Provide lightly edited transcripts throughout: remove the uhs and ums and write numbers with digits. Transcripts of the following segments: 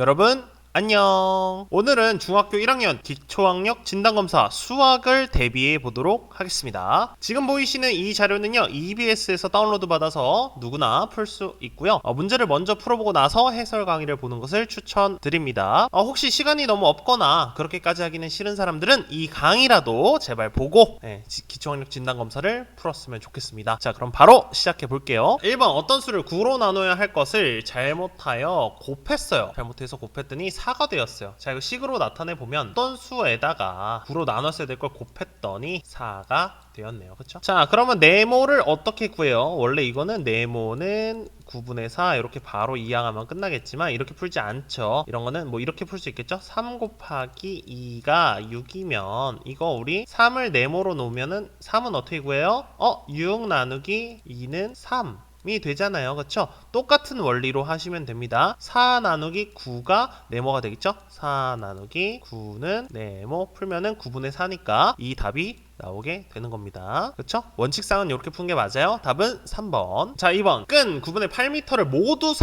여러분 안녕. 오늘은 중학교 1학년 기초학력 진단검사 수학을 대비해 보도록 하겠습니다. 지금 보이시는 이 자료는요, EBS에서 다운로드 받아서 누구나 풀 수 있고요. 문제를 먼저 풀어보고 나서 해설 강의를 보는 것을 추천드립니다. 혹시 시간이 너무 없거나 그렇게까지 하기는 싫은 사람들은 이 강의라도 제발 보고 기초학력 진단검사를 풀었으면 좋겠습니다. 자, 그럼 바로 시작해 볼게요. 1번 어떤 수를 9로 나눠야 할 것을 잘못하여 곱했어요. 잘못해서 곱했더니 4가 되었어요. 자, 이거 식으로 나타내 보면 어떤 수에다가 9로 나눴어야 될 걸 곱했더니 4가 되었네요. 그쵸? 자, 그러면 네모를 어떻게 구해요? 원래 이거는 네모는 9분의 4 이렇게 바로 이항하면 끝나겠지만 이렇게 풀지 않죠. 이런 거는 뭐 이렇게 풀 수 있겠죠? 3 곱하기 2가 6이면 이거 우리 3을 네모로 놓으면은 3은 어떻게 구해요? 6 나누기 2는 3 이 되잖아요. 그쵸? 똑같은 원리로 하시면 됩니다. 4 나누기 9가 네모가 되겠죠? 4 나누기 9는 네모 풀면은 9분의 4니까 이 답이 나오게 되는 겁니다. 그쵸? 원칙상은 이렇게 푸는 게 맞아요. 답은 3번. 자, 2번. 끈 9분의 8m를 모두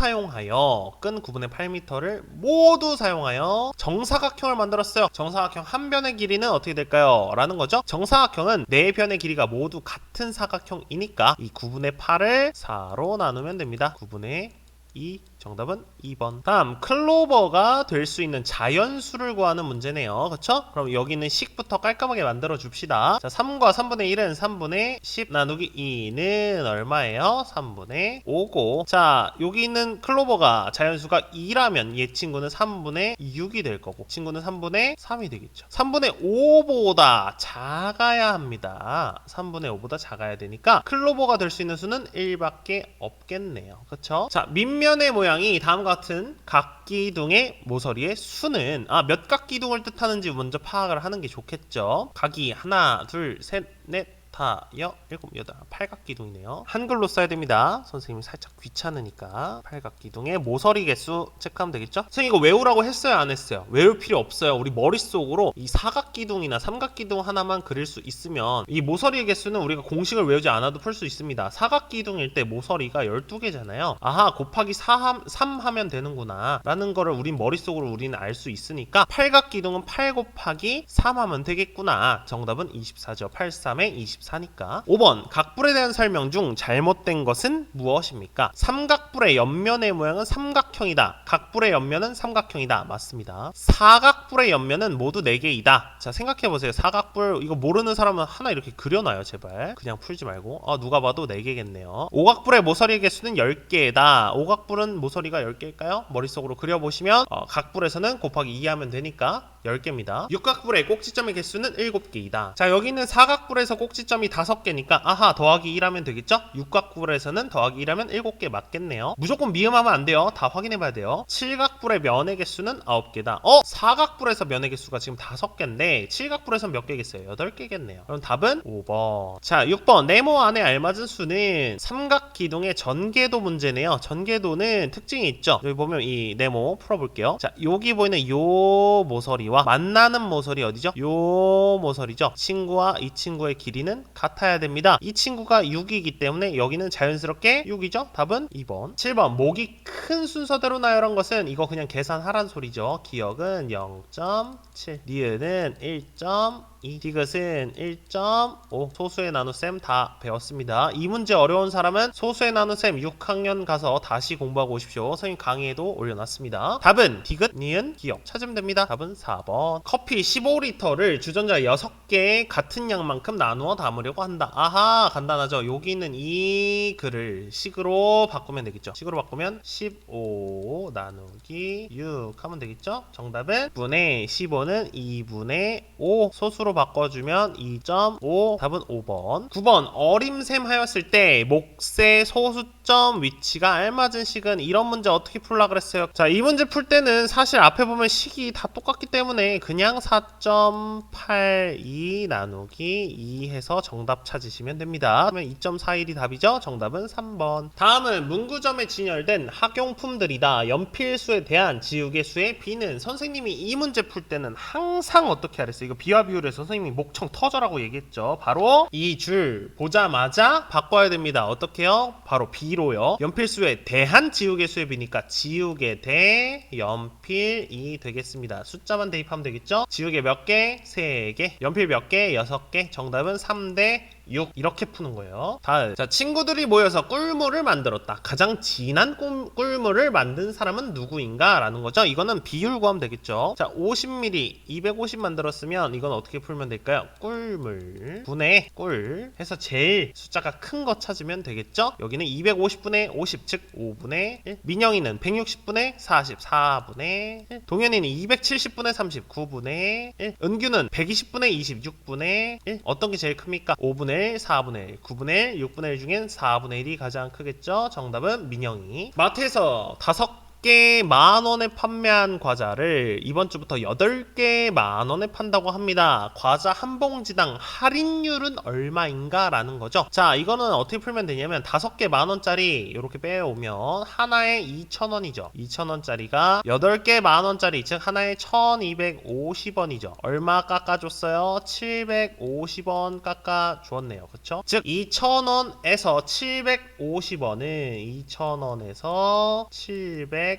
사용하여 정사각형을 만들었어요. 정사각형 한 변의 길이는 어떻게 될까요? 라는 거죠. 정사각형은 네 변의 길이가 모두 같은 사각형이니까 이 9분의 8을 4로 나누면 됩니다. 9분의 2 정답은 2번. 다음 클로버가 될 수 있는 자연수를 구하는 문제네요. 그쵸? 그럼 여기는 식부터 깔끔하게 만들어 줍시다. 자, 3과 3분의 1은 3분의 10 나누기 2는 얼마예요? 3분의 5고, 자, 여기 있는 클로버가 자연수가 2라면 얘 친구는 3분의 6이 될 거고, 친구는 3분의 3이 되겠죠. 3분의 5보다 작아야 합니다. 3분의 5보다 작아야 되니까 클로버가 될 수 있는 수는 1밖에 없겠네요. 그쵸? 자, 밑면의 모양이 다음과 같은 각기둥의 모서리의 수는 몇 각기둥을 뜻하는지 먼저 파악을 하는 게 좋겠죠. 각이 하나, 둘, 셋, 넷, 다, 여, 일곱, 여덟, 팔각기둥이네요. 한글로 써야 됩니다. 선생님 살짝 귀찮으니까. 팔각기둥의 모서리 개수 체크하면 되겠죠? 선생님 이거 외우라고 했어요, 안 했어요? 외울 필요 없어요. 우리 머릿속으로 이 사각기둥이나 삼각기둥 하나만 그릴 수 있으면 이 모서리의 개수는 우리가 공식을 외우지 않아도 풀 수 있습니다. 사각기둥일 때 모서리가 12개잖아요. 아하, 곱하기 3 하면 되는구나 라는 거를 우린 머릿속으로 우리는 알 수 있으니까 팔각기둥은 8 곱하기 3 하면 되겠구나. 정답은 24죠. 8, 3에 24 니까 5번 각불에 대한 설명 중 잘못된 것은 무엇입니까? 삼각불의 옆면의 모양은 삼각형이다. 각불의 옆면은 삼각형이다. 맞습니다. 사각불의 옆면은 모두 4개이다. 자, 생각해보세요. 사각불 이거 모르는 사람은 하나 이렇게 그려놔요. 제발 그냥 풀지 말고. 누가 봐도 4개겠네요. 오각불의 모서리의 개수는 10개다. 오각불은 모서리가 10개일까요? 머릿속으로 그려보시면 각불에서는 곱하기 2 하면 되니까 10개입니다. 육각불의 꼭지점의 개수는 7개이다. 자, 여기는 사각불에서 꼭지점이 5개니까 아하, 더하기 1하면 되겠죠? 육각불에서는 더하기 1하면 7개 맞겠네요. 무조건 미음하면 안 돼요. 다 확인해봐야 돼요. 칠각불의 면의 개수는 9개다. 사각불에서 면의 개수가 지금 5개인데 칠각불에서 몇 개겠어요? 8개겠네요. 그럼 답은 5번. 자, 6번 네모 안에 알맞은 수는 삼각기둥의 전개도 문제네요. 전개도는 특징이 있죠. 여기 보면 이 네모 풀어볼게요. 자, 여기 보이는 요 모서리와 만나는 모서리 어디죠? 요 모서리죠. 친구와 이 친구의 길이는 같아야 됩니다. 이 친구가 6이기 때문에 여기는 자연스럽게 6이죠. 답은 2번. 7번 목이 큰 순서대로 나열한 것은 이거 그냥 계산하란 소리죠. 기억은 0.7, 니은은 1.2, 디귿은 1.5. 소수의 나눗셈 다 배웠습니다. 이 문제 어려운 사람은 소수의 나눗셈 6학년 가서 다시 공부하고 오십시오. 선생님 강의에도 올려놨습니다. 답은 디귿, 니은, 기억 찾으면 됩니다. 답은 4번. 커피 15리터를 주전자 6개의 같은 양만큼 나누어 담으려고 한다. 아하, 간단하죠. 여기 있는 이 글을 식으로 바꾸면 되겠죠. 식으로 바꾸면 15 나누기 6 하면 되겠죠. 정답은 2분의 15는 2분의 5. 소수로 바꿔주면 2.5. 답은 5번. 9번 어림셈 하였을 때 몫의 소수점 위치가 알맞은 식은 이런 문제 어떻게 풀라 그랬어요? 자, 이 문제 풀 때는 사실 앞에 보면 식이 다 똑같기 때문에 그냥 4.82 나누기 2 해서 정답 찾으시면 됩니다. 그러면 2.41이 답이죠. 정답은 3번. 다음은 문구점에 진열된 학용품들이다. 연필수에 대한 지우개 수의 비는 선생님이 이 문제 풀 때는 항상 어떻게 하랬어요? 이거 비와 비율에서 선생님이 목청 터져라고 얘기했죠. 바로 이 줄 보자마자 바꿔야 됩니다. 어떻게요? 바로 B로요. 연필수의 대한 지우개 수협이니까 지우개 대 연필이 되겠습니다. 숫자만 대입하면 되겠죠? 지우개 몇 개? 3개. 연필 몇 개? 6개. 정답은 3대 6 이렇게 푸는 거예요. 다음, 자, 친구들이 모여서 꿀물을 만들었다. 가장 진한 꿀물을 만든 사람은 누구인가? 라는 거죠. 이거는 비율 구하면 되겠죠. 자, 50ml 250 만들었으면 이건 어떻게 풀면 될까요? 꿀물 분의 꿀 해서 제일 숫자가 큰 거 찾으면 되겠죠. 여기는 250분의 50, 즉 5분의 1. 민영이는 160분의 40, 4분의 1. 동현이는 270분의 30, 9분의 1. 은규는 120분의 20, 6분의 1. 어떤 게 제일 큽니까? 5분의 1, 4분의 1, 9분의 1, 6분의 1 중엔 4분의 1이 가장 크겠죠. 정답은 민영이. 마트에서 5개 만원에 판매한 과자를 이번 주부터 8개 만원에 판다고 합니다. 과자 한 봉지당 할인율은 얼마인가? 라는 거죠. 자, 이거는 어떻게 풀면 되냐면 5개 만원짜리 이렇게 빼오면 하나에 2,000원이죠. 2,000원짜리가 8개 만원짜리, 즉 하나에 1,250원이죠. 얼마 깎아줬어요? 750원 깎아주었네요. 그쵸? 즉 2,000원에서 750원은 2,000원에서 750원을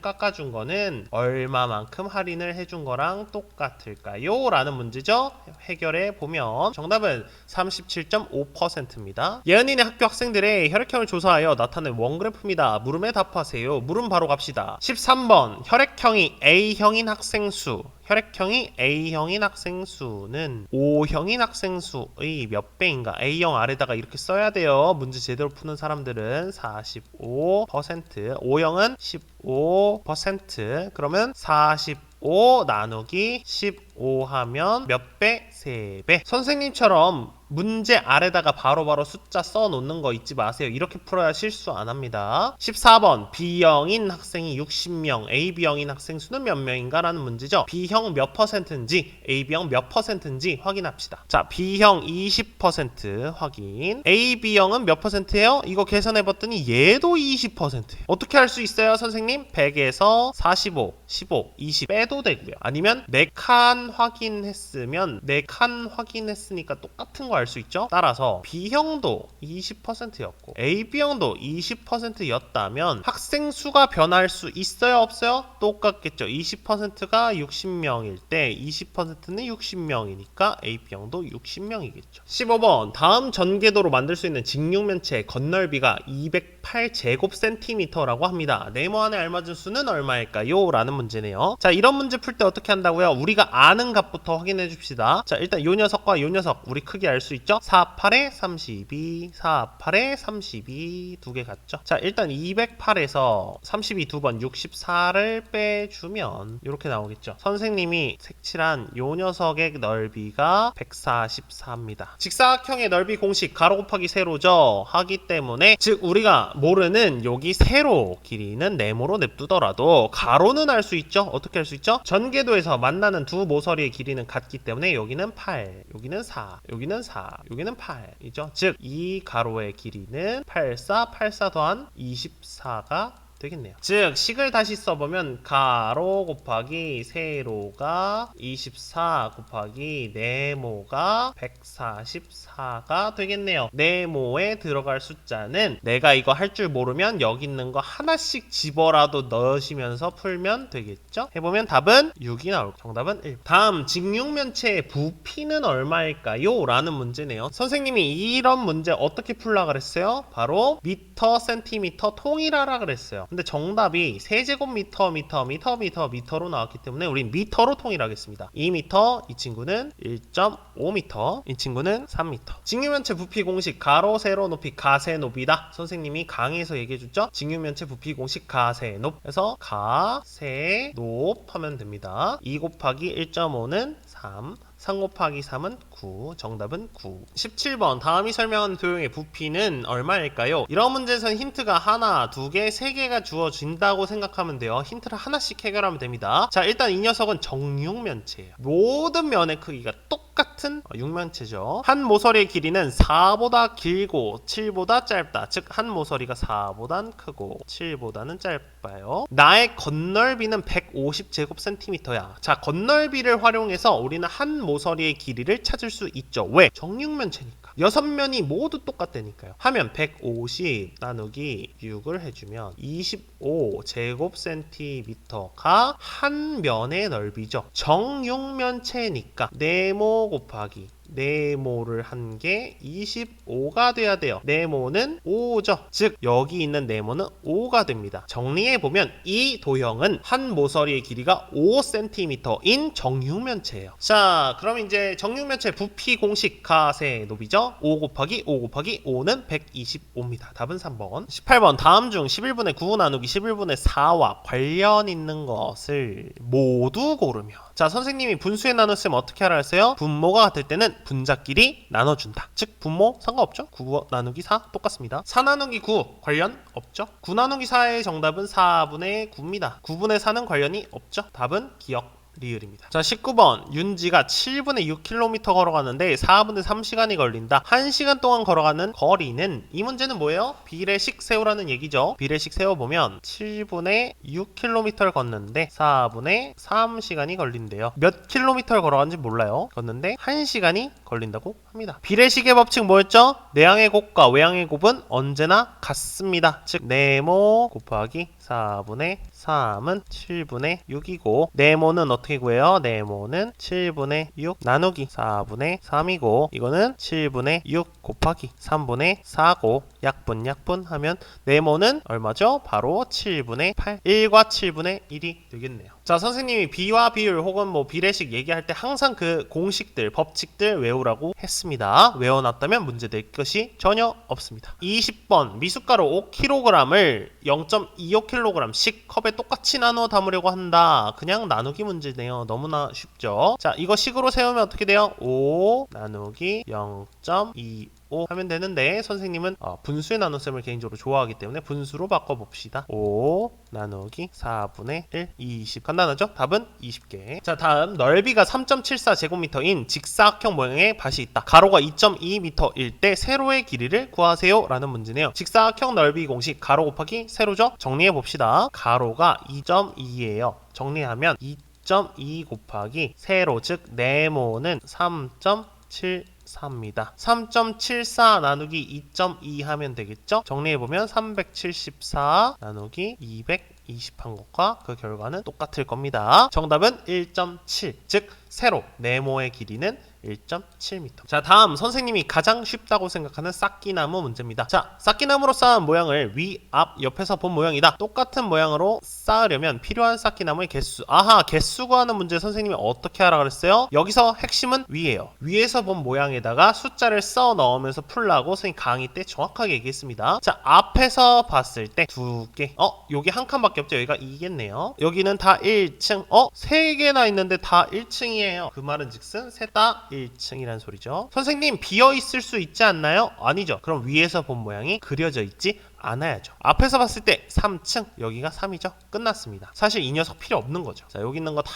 깎아준 거는 얼마만큼 할인을 해준 거랑 똑같을까요? 라는 문제죠. 해결해 보면 정답은 37.5%입니다. 예은이네 학교 학생들의 혈액형을 조사하여 나타낸 원그래프입니다. 물음에 답하세요. 물음 바로 갑시다. 13번 혈액형이 A형인 학생 수. 혈액형이 A형인 학생 수는 O형인 학생 수의 몇 배인가? A형 아래다가 이렇게 써야 돼요. 문제 제대로 푸는 사람들은 45%, O형은 15%. 그러면 45 나누기 15 하면 몇 배? 3배. 선생님처럼 문제 아래다가 바로바로 숫자 써놓는 거 잊지 마세요. 이렇게 풀어야 실수 안 합니다. 14번 B형인 학생이 60명, AB형인 학생 수는 몇 명인가? 라는 문제죠. B형 몇 %인지 AB형 몇 %인지 확인합시다. 자, B형 20% 확인. AB형은 몇 %예요? 이거 계산해봤더니 얘도 20%예요. 어떻게 할 수 있어요, 선생님? 100에서 45, 15, 20 빼도 되고요. 아니면 4칸 확인했으면 4칸 확인했으니까 똑같은 거 알 수 있죠? 따라서 B형도 20%였고 AB형도 20%였다면 학생 수가 변할 수 있어요, 없어요? 똑같겠죠. 20%가 60명일 때 20%는 60명이니까 AB형도 60명이겠죠. 15번 다음 전개도로 만들 수 있는 직육면체의 건널비가 208제곱센티미터라고 합니다. 네모 안에 알맞은 수는 얼마일까요? 라는 문제네요. 자, 이런 문제 풀 때 어떻게 한다고요? 우리가 아는 값부터 확인해 줍시다. 자, 일단 요 녀석과 요 녀석 우리 크기 알 수 있죠? 4, 8에 32, 4, 8에 32 두 개 같죠? 자, 일단 208에서 32 두 번 64를 빼주면 이렇게 나오겠죠? 선생님이 색칠한 요 녀석의 넓이가 144입니다. 직사각형의 넓이 공식 가로 곱하기 세로죠? 하기 때문에 즉 우리가 모르는 여기 세로 길이는 네모로 냅두더라도 가로는 알 수 있죠? 어떻게 할 수 있죠? 전개도에서 만나는 두 모서리의 길이는 같기 때문에 여기는 8, 여기는 4, 여기는 4, 여기는 8이죠. 즉 이 가로의 길이는 84, 84 더한 24가 되겠네요. 즉 식을 다시 써보면 가로 곱하기 세로가 24 곱하기 네모가 144가 되겠네요. 네모에 들어갈 숫자는 내가 이거 할 줄 모르면 여기 있는 거 하나씩 집어라도 넣으시면서 풀면 되겠죠? 해보면 답은 6이 나올 거예요. 정답은 1. 다음 직육면체의 부피는 얼마일까요? 라는 문제네요. 선생님이 이런 문제 어떻게 풀라 그랬어요? 바로 미터, 센티미터 통일하라 그랬어요. 근데 정답이 세제곱미터 미터로 나왔기 때문에 우린 미터로 통일하겠습니다. 2미터, 이 친구는 1.5미터, 이 친구는 3미터. 직육면체 부피 공식 가로 세로 높이 가세높이다. 선생님이 강의에서 얘기해줬죠? 직육면체 부피 공식 가세높. 그래서 가세높 하면 됩니다. 2 곱하기 1.5는 3, 3 곱하기 3은 9. 정답은 9. 17번 다음이 설명하는 도형의 부피는 얼마일까요? 이런 문제에서는 힌트가 하나, 두 개, 세 개가 주어진다고 생각하면 돼요. 힌트를 하나씩 해결하면 됩니다. 자, 일단 이 녀석은 정육면체예요. 모든 면의 크기가 똑같아요. 똑같은 육면체죠. 한 모서리의 길이는 4보다 길고 7보다 짧다. 즉 한 모서리가 4보단 크고 7보다는 짧아요. 나의 겉넓이는 150제곱센티미터야. 자, 겉넓이를 활용해서 우리는 한 모서리의 길이를 찾을 수 있죠. 왜? 정육면체니까. 6면이 모두 똑같다니까요. 하면 150 나누기 6을 해주면 25제곱센티미터가 한 면의 넓이죠. 정육면체니까 네모 곱하기 네모를 한 게 25가 돼야 돼요. 네모는 5죠. 즉 여기 있는 네모는 5가 됩니다. 정리해보면 이 도형은 한 모서리의 길이가 5cm인 정육면체예요. 자, 그럼 이제 정육면체 부피 공식 가세 높이죠. 5 곱하기 5 곱하기 5는 125입니다. 답은 3번. 18번 다음 중 11분의 9 나누기 11분의 4와 관련 있는 것을 모두 고르며. 자, 선생님이 분수에 나눴으면 어떻게 하라 했어요? 분모가 같을 때는 분자끼리 나눠준다. 즉 분모 상관없죠? 9 나누기 4 똑같습니다. 4 나누기 9 관련 없죠? 9 나누기 4의 정답은 4분의 9입니다. 9분의 4는 관련이 없죠? 답은 기억 리을입니다. 자, 19번 윤지가 7분의 6km 걸어가는데 4분의 3시간이 걸린다. 1시간 동안 걸어가는 거리는, 이 문제는 뭐예요? 비례식 세우라는 얘기죠. 비례식 세워보면 7분의 6km를 걷는데 4분의 3시간이 걸린대요. 몇 킬로미터를 걸어가는지 몰라요. 걷는데 1시간이 걸린다고 합니다. 비례식의 법칙 뭐였죠? 내항의 곱과 외항의 곱은 언제나 같습니다. 즉 네모 곱하기 4분의 3은 7분의 6이고 네모는 어떻게 구해요? 네모는 7분의 6 나누기 4분의 3이고 이거는 7분의 6 곱하기 3분의 4고 약분 하면 네모는 얼마죠? 바로 7분의 8. 1과 7분의 1이 되겠네요. 자, 선생님이 비와 비율 혹은 뭐 비례식 얘기할 때 항상 그 공식들, 법칙들 외우라고 했습니다. 외워놨다면 문제될 것이 전혀 없습니다. 20번 미숫가루 5kg을 0.25kg씩 컵에 똑같이 나누어 담으려고 한다. 그냥 나누기 문제네요. 너무나 쉽죠. 자, 이거 식으로 세우면 어떻게 돼요? 5 나누기 0.25 하면 되는데 선생님은 분수에 나눗셈을 개인적으로 좋아하기 때문에 분수로 바꿔봅시다. 5 나누기 4분의 1 20 간단하죠? 답은 20개. 자, 다음 넓이가 3.74제곱미터인 직사각형 모양의 밭이 있다. 가로가 2.2m일 때 세로의 길이를 구하세요 라는 문제네요. 직사각형 넓이 공식 가로 곱하기 세로죠? 정리해봅시다. 가로가 2.2예요 정리하면 2.2 곱하기 세로 즉 네모는 3.74입니다. 3.74 나누기 2.2 하면 되겠죠? 정리해보면 374 나누기 220한 것과 그 결과는 똑같을 겁니다. 정답은 1.7 즉 세로 네모의 길이는 1.7m. 자, 다음 선생님이 가장 쉽다고 생각하는 쌓기나무 문제입니다. 자, 쌓기나무로 쌓은 모양을 위, 앞, 옆에서 본 모양이다. 똑같은 모양으로 쌓으려면 필요한 쌓기나무의 개수. 아하, 개수 구하는 문제 선생님이 어떻게 하라 그랬어요? 여기서 핵심은 위에요. 위에서 본 모양에다가 숫자를 써 넣으면서 풀라고 선생님 강의 때 정확하게 얘기했습니다. 자, 앞에서 봤을 때 두 개. 여기 한 칸밖에 없죠. 여기가 2겠네요. 여기는 다 1층. 3개나 있는데 다 1층이에요. 그 말은 즉슨 셋 다 1층이란 소리죠. 선생님 비어 있을 수 있지 않나요? 아니죠. 그럼 위에서 본 모양이 그려져 있지 않아야죠. 앞에서 봤을 때 3층 여기가 3이죠. 끝났습니다. 사실 이 녀석 필요 없는 거죠. 자, 여기 있는 거 다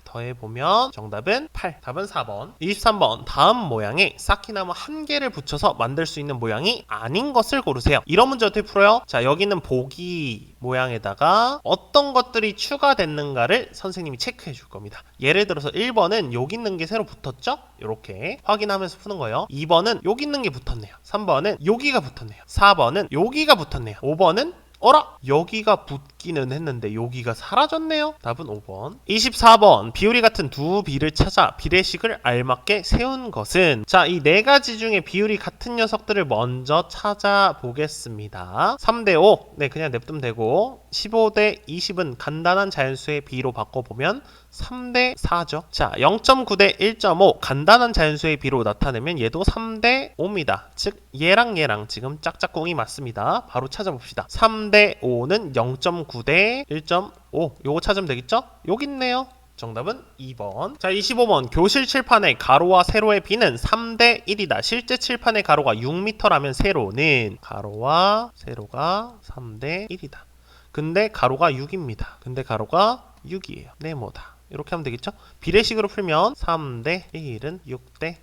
더해보면 정답은 8. 답은 4번. 23번 다음 모양에 쌓기나무 한 개를 붙여서 만들 수 있는 모양이 아닌 것을 고르세요. 이런 문제 어떻게 풀어요? 자, 여기는 보기 모양에다가 어떤 것들이 추가됐는가를 선생님이 체크해 줄 겁니다. 예를 들어서 1번은 여기 있는 게 새로 붙었죠? 이렇게 확인하면서 푸는 거예요. 2번은 여기 있는 게 붙었네요. 3번은 여기가 붙었네요. 4번은 여기가 붙었네요. 5번은 어라? 여기가 붙기는 했는데 여기가 사라졌네요. 답은 5번. 24번 비율이 같은 두 비를 찾아 비례식을 알맞게 세운 것은, 자, 이 네 가지 중에 비율이 같은 녀석들을 먼저 찾아보겠습니다. 3대5 네, 그냥 냅두면 되고 15대20은 간단한 자연수의 비로 바꿔보면 3대4죠. 자, 0.9대 1.5 간단한 자연수의 비로 나타내면 얘도 3대5입니다. 즉 얘랑 지금 짝짝꿍이 맞습니다. 바로 찾아봅시다. 3대5는 0.9대 1.5 요거 찾으면 되겠죠? 여기 있네요. 정답은 2번. 자, 25번 교실 칠판의 가로와 세로의 비는 3대 1이다. 실제 칠판의 가로가 6m라면 세로는 가로와 세로가 3대 1이다. 근데 가로가 6입니다. 근데 가로가 6이에요. 네모다. 이렇게 하면 되겠죠? 비례식으로 풀면 3대 1은 6대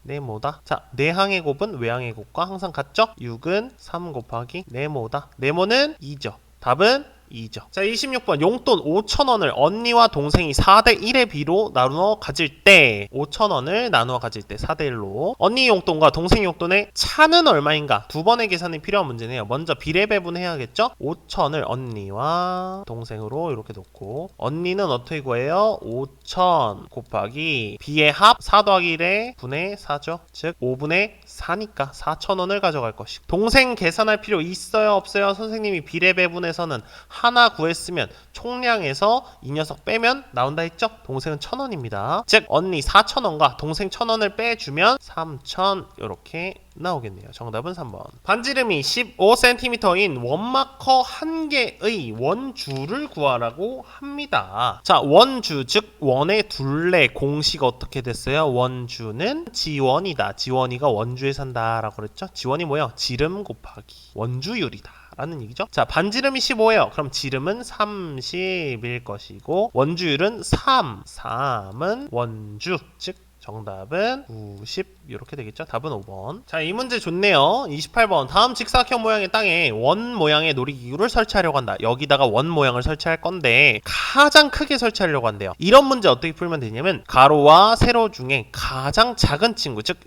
네모다. 자, 내항의 곱은 외항의 곱과 항상 같죠? 6은 3 곱하기 네모다. 네모는 2죠. 답은 2죠. 자, 26번 용돈 5,000원을 언니와 동생이 4대 1의 비로 나누어 가질 때 5,000원을 나누어 가질 때 4대 1로 언니 용돈과 동생 용돈의 차는 얼마인가? 두 번의 계산이 필요한 문제네요. 먼저 비례 배분해야겠죠? 5,000을 언니와 동생으로 이렇게 놓고 언니는 어떻게 구해요? 5,000 곱하기 비의 합 4 더하기 1의 분의 4죠. 즉 5분의 4니까 4,000원을 가져갈 것이고 동생 계산할 필요 있어요? 없어요? 선생님이 비례 배분에서는 하나 구했으면 총량에서 이 녀석 빼면 나온다 했죠? 동생은 1,000원입니다. 즉 언니 4,000원과 동생 1,000원을 빼주면 3,000 이렇게 나오겠네요. 정답은 3번. 반지름이 15cm인 원마커 한 개의 원주를 구하라고 합니다. 자, 원주 즉 원의 둘레 공식 어떻게 됐어요? 원주는 지원이다. 지원이가 원주에 산다 라고 그랬죠? 지원이 뭐예요? 지름 곱하기 원주율이다 라는 얘기죠. 자, 반지름이 15예요. 그럼 지름은 30일 것이고 원주율은 3은 원주 즉 정답은 90 이렇게 되겠죠. 답은 5번. 자, 이 문제 좋네요. 28번 다음 직사각형 모양의 땅에 원 모양의 놀이기구를 설치하려고 한다. 여기다가 원 모양을 설치할 건데 가장 크게 설치하려고 한대요. 이런 문제 어떻게 풀면 되냐면 가로와 세로 중에 가장 작은 친구 즉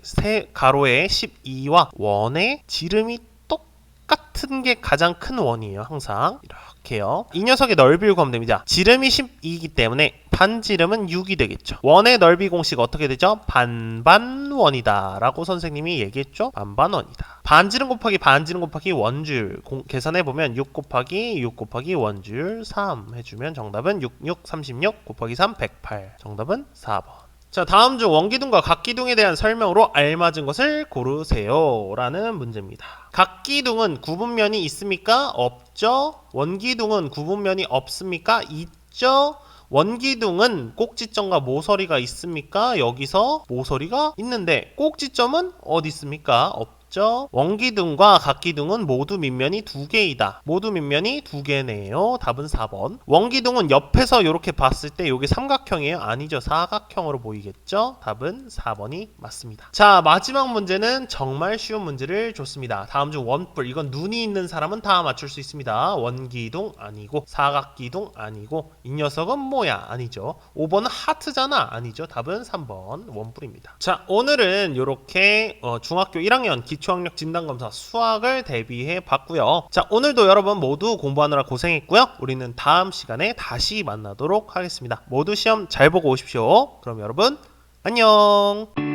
가로의 12와 원의 지름이 똑같은 게 가장 큰 원이에요. 항상 이렇게요. 이 녀석의 넓이를 구하면 됩니다. 지름이 12이기 때문에 반지름은 6이 되겠죠. 원의 넓이 공식 어떻게 되죠? 반반원이다 라고 선생님이 얘기했죠. 반반원이다. 반지름 곱하기 반지름 곱하기 원주율 계산해보면 6 곱하기 6 곱하기 원주율 3 해주면 정답은 66, 36 곱하기 3, 108 정답은 4번. 자, 다음 중 원기둥과 각기둥에 대한 설명으로 알맞은 것을 고르세요 라는 문제입니다. 각기둥은 구분면이 있습니까? 없죠. 원기둥은 구분면이 없습니까? 있죠. 원기둥은 꼭지점과 모서리가 있습니까? 여기서 모서리가 있는데 꼭지점은 어디 있습니까? 없죠. 원기둥과 각기둥은 모두 밑면이 2개이다. 모두 밑면이 2개네요. 답은 4번. 원기둥은 옆에서 이렇게 봤을 때 이게 삼각형이에요? 아니죠. 사각형으로 보이겠죠? 답은 4번이 맞습니다. 자, 마지막 문제는 정말 쉬운 문제를 줬습니다. 다음 중 원뿔. 이건 눈이 있는 사람은 다 맞출 수 있습니다. 원기둥 아니고 사각기둥 아니고 이 녀석은 뭐야? 아니죠. 5번은 하트잖아? 아니죠. 답은 3번 원뿔입니다. 자, 오늘은 이렇게 중학교 1학년 기초학력 진단검사 수학을 대비해 봤고요. 자, 오늘도 여러분 모두 공부하느라 고생했고요. 우리는 다음 시간에 다시 만나도록 하겠습니다. 모두 시험 잘 보고 오십시오. 그럼 여러분 안녕.